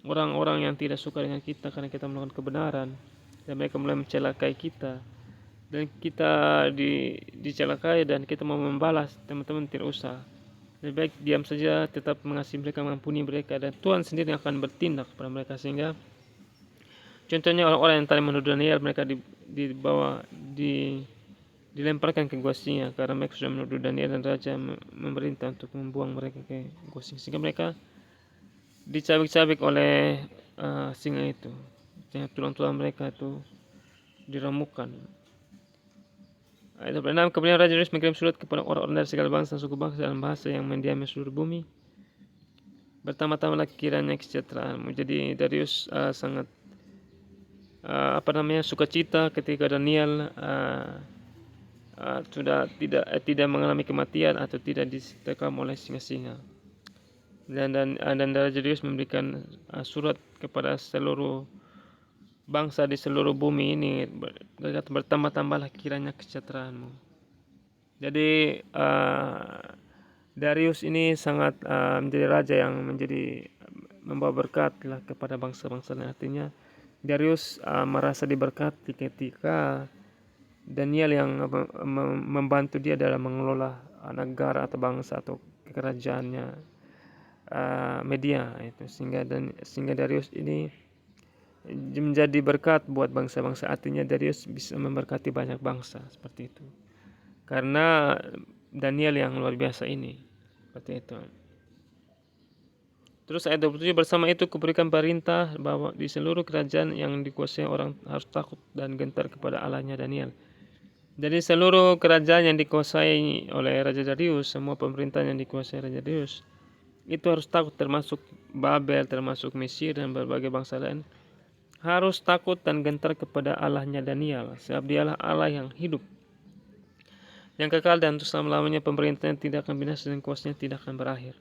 orang-orang yang tidak suka dengan kita karena kita melakukan kebenaran dan mereka mulai mencelakai kita dan kita dicelakai dan kita mau membalas, teman-teman tidak usah. Lebih baik diam saja, tetap mengasihi mereka, mengampuni mereka, dan Tuhan sendiri akan bertindak pada mereka. Sehingga contohnya orang-orang yang tadi menuduh Daniel, mereka dilemparkan ke gua singa karena mereka sudah menuduh Daniel, dan raja memerintah untuk membuang mereka ke gua singa, sehingga mereka dicabik-cabik oleh singa itu. Tulang-tulang mereka itu diremukkan. Ayat 26, kemudian Raja Darius mengirim surat kepada orang-orang dari segala bangsa dan suku bangsa dalam bahasa yang mendiami seluruh bumi. Bertambah-tambahlah kiranya kesejahteraanmu. Jadi Darius sangat sukacita ketika Daniel sudah tidak mengalami kematian atau tidak disekam oleh singa-singa. Dan Raja Darius memberikan surat kepada seluruh bangsa di seluruh bumi ini, bertambah-tambahlah kiranya kesejahteraanmu. Jadi Darius ini sangat menjadi raja yang membawa berkat lah kepada bangsa-bangsa. Artinya Darius merasa diberkati ketika Daniel yang membantu dia dalam mengelola negara atau bangsa atau kerajaannya Media itu, sehingga Darius ini menjadi berkat buat bangsa-bangsa. Artinya Darius bisa memberkati banyak bangsa seperti itu karena Daniel yang luar biasa ini, seperti itu. Terus ayat 27, bersama itu kuberikan perintah bahwa di seluruh kerajaan yang dikuasai orang harus takut dan gentar kepada Allahnya Daniel. Jadi seluruh kerajaan yang dikuasai oleh Raja Darius, semua pemerintahan yang dikuasai Raja Darius itu harus takut, termasuk Babel, termasuk Mesir dan berbagai bangsa lain, harus takut dan gentar kepada Allahnya Daniel, sebab dialah Allah yang hidup, yang kekal, dan untuk selama-lamanya pemerintahnya tidak akan binasa dan kuasanya tidak akan berakhir.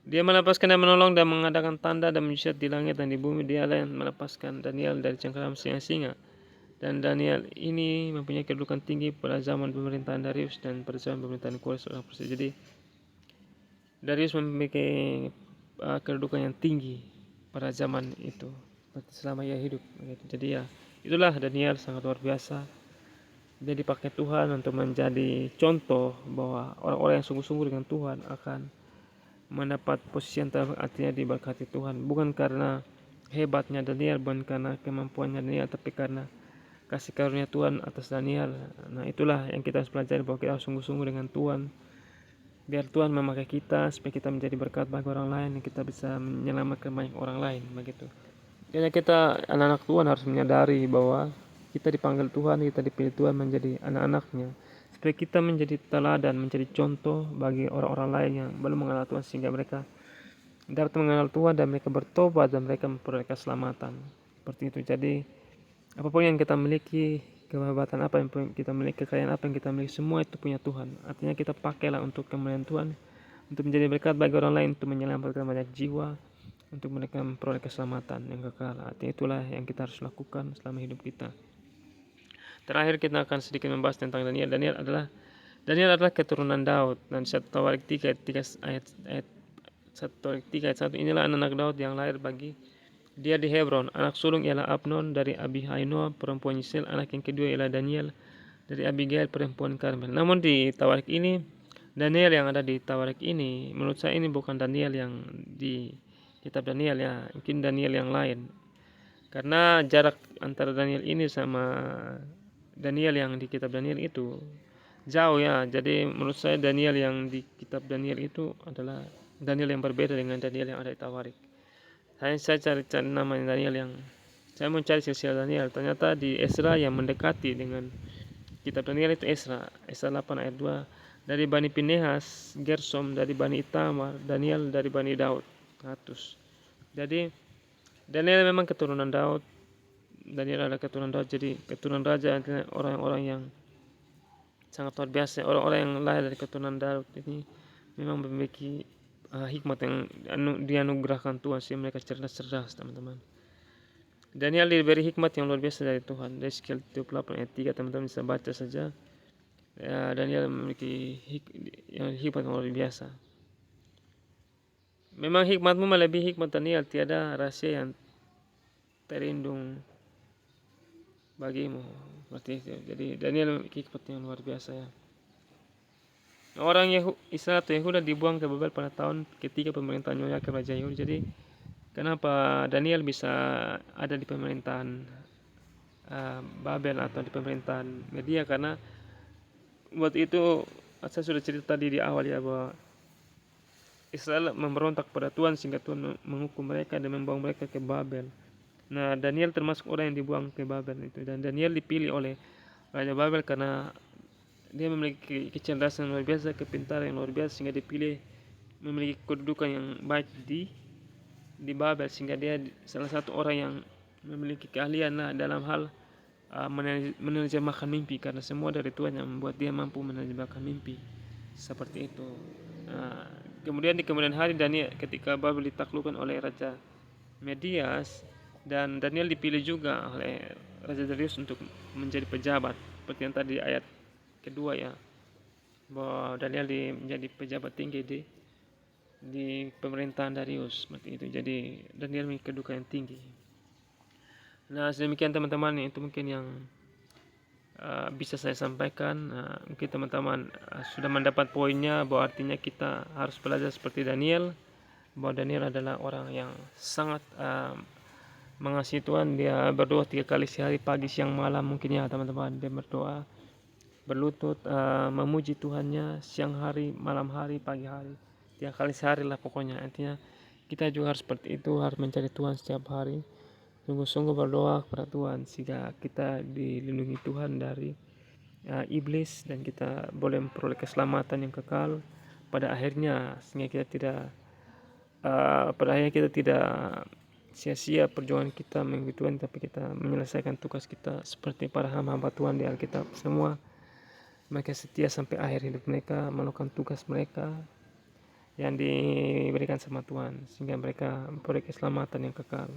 Dia melepaskan dan menolong dan mengadakan tanda dan mujizat di langit dan di bumi. Dialah yang melepaskan Daniel dari cengkraman singa-singa. Dan Daniel ini mempunyai kedudukan tinggi pada zaman pemerintahan Darius dan pada zaman pemerintahan Koresh orang Persia. Jadi Darius memiliki kedudukan yang tinggi pada zaman itu selama ia hidup. Jadi ya itulah Daniel sangat luar biasa. Dia dipakai Tuhan untuk menjadi contoh bahwa orang-orang yang sungguh-sungguh dengan Tuhan akan mendapat posisi yang terbaik, artinya diberkati Tuhan. Bukan karena hebatnya Daniel, bukan karena kemampuannya Daniel, tapi karena kasih karunia Tuhan atas Daniel. Nah itulah yang kita harus pelajari, bahwa kita harus sungguh-sungguh dengan Tuhan. Biar Tuhan memakai kita supaya kita menjadi berkat bagi orang lain, dan kita bisa menyelamatkan banyak orang lain begitu. Jadi kita anak-anak Tuhan harus menyadari bahwa kita dipanggil Tuhan, kita dipilih Tuhan menjadi anak-anaknya, supaya kita menjadi teladan, menjadi contoh bagi orang-orang lain yang belum mengenal Tuhan, sehingga mereka dapat mengenal Tuhan dan mereka bertobat dan mereka memperoleh keselamatan. Seperti itu. Jadi apapun yang kita miliki, kehebatan apa yang kita miliki, kekayaan apa yang kita miliki, semua itu punya Tuhan. Artinya kita pakailah untuk kemuliaan Tuhan, untuk menjadi berkat bagi orang lain, untuk menyelamatkan banyak jiwa, untuk mereka memperoleh keselamatan yang kekal. Artinya itulah yang kita harus lakukan selama hidup kita. Terakhir kita akan sedikit membahas tentang Daniel. Daniel adalah keturunan Daud, dan 1 Tawarik 3 ayat 1 Tawarik 3 ayat 1, inilah anak Daud yang lahir bagi dia di Hebron. Anak sulung ialah Abnon dari Abihainoam perempuan Yisrael. Anak yang kedua ialah Daniel dari Abigail perempuan Karmel. Namun di Tawarik ini, Daniel yang ada di Tawarik ini, menurut saya ini bukan Daniel yang di kitab Daniel ya, mungkin Daniel yang lain. Karena jarak antara Daniel ini sama Daniel yang di kitab Daniel itu jauh ya. Jadi menurut saya Daniel yang di kitab Daniel itu adalah Daniel yang berbeda dengan Daniel yang ada di Tawarik. Saya cari nama Daniel yang saya mencari silsilah Daniel. Ternyata di Esra yang mendekati dengan kitab Daniel itu Esra 8 ayat 2. Dari Bani Pinehas, Gersom dari Bani Itamar, Daniel dari Bani Daud, Hatus. Jadi Daniel memang keturunan Daud. Daniel adalah keturunan Daud. Jadi keturunan raja adalah orang-orang yang sangat luar biasa. Orang-orang yang lahir dari keturunan Daud ini memang memiliki hikmat yang dianugerahkan Tuhan, sehingga mereka cerdas teman-teman. Daniel diberi hikmat yang luar biasa dari Tuhan. Dari Yeskiel 38 ayat 3 teman-teman bisa baca saja. Daniel memiliki hikmat yang luar biasa. Memang hikmatmu melebihi hikmat Daniel, tiada rahasia yang terlindung bagimu. Seperti itu. Jadi Daniel memiliki hikmat yang luar biasa ya. Orang Israel atau Yehuda dibuang ke Babel pada tahun ketiga pemerintahan Yoyakim Raja Yahudi. Jadi kenapa Daniel bisa ada di pemerintahan Babel atau di pemerintahan Media? Karena waktu itu saya sudah cerita tadi di awal ya, bahwa Israel memberontak pada Tuhan sehingga Tuhan menghukum mereka dan membawa mereka ke Babel. Nah, Daniel termasuk orang yang dibuang ke Babel itu, dan Daniel dipilih oleh Raja Babel karena dia memiliki kecerdasan yang luar biasa, kepintaran yang luar biasa, sehingga dipilih memiliki kedudukan yang baik di Babel, sehingga dia salah satu orang yang memiliki keahlian dalam hal menerjemahkan mimpi, karena semua dari Tuhan yang membuat dia mampu menerjemahkan mimpi seperti itu. Kemudian di kemudian hari Daniel ketika Babel ditaklukkan oleh Raja Medias, dan Daniel dipilih juga oleh Raja Darius untuk menjadi pejabat, seperti yang tadi ayat kedua ya, bahwa Daniel menjadi pejabat tinggi di pemerintahan Darius seperti itu. Jadi Daniel memiliki kedudukan yang tinggi. Nah, sedemikian teman-teman, itu mungkin yang bisa saya sampaikan. Mungkin teman-teman sudah mendapat poinnya, bahwa artinya kita harus belajar seperti Daniel, bahwa Daniel adalah orang yang sangat mengasihi Tuhan. Dia berdoa 3 kali sehari, pagi, siang, malam mungkin ya teman-teman. Dia berdoa, berlutut, memuji Tuhannya siang hari, malam hari, pagi hari, 3 kali sehari lah pokoknya. Artinya kita juga harus seperti itu, harus mencari Tuhan setiap hari, sungguh-sungguh berdoa kepada Tuhan sehingga kita dilindungi Tuhan dari iblis, dan kita boleh memperoleh keselamatan yang kekal pada akhirnya, sehingga kita tidak sia-sia perjuangan kita mengikuti Tuhan, tapi kita menyelesaikan tugas kita seperti para hamba Tuhan di Alkitab semua. Mereka setia sampai akhir hidup mereka, melakukan tugas mereka yang diberikan sama Tuhan, sehingga mereka memperoleh keselamatan yang kekal.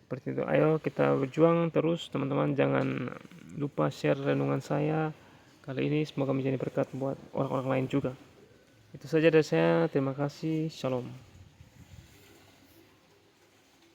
Seperti itu. Ayo kita berjuang terus teman-teman. Jangan lupa share renungan saya kali ini, semoga menjadi berkat buat orang-orang lain juga. Itu saja dari saya. Terima kasih. Shalom.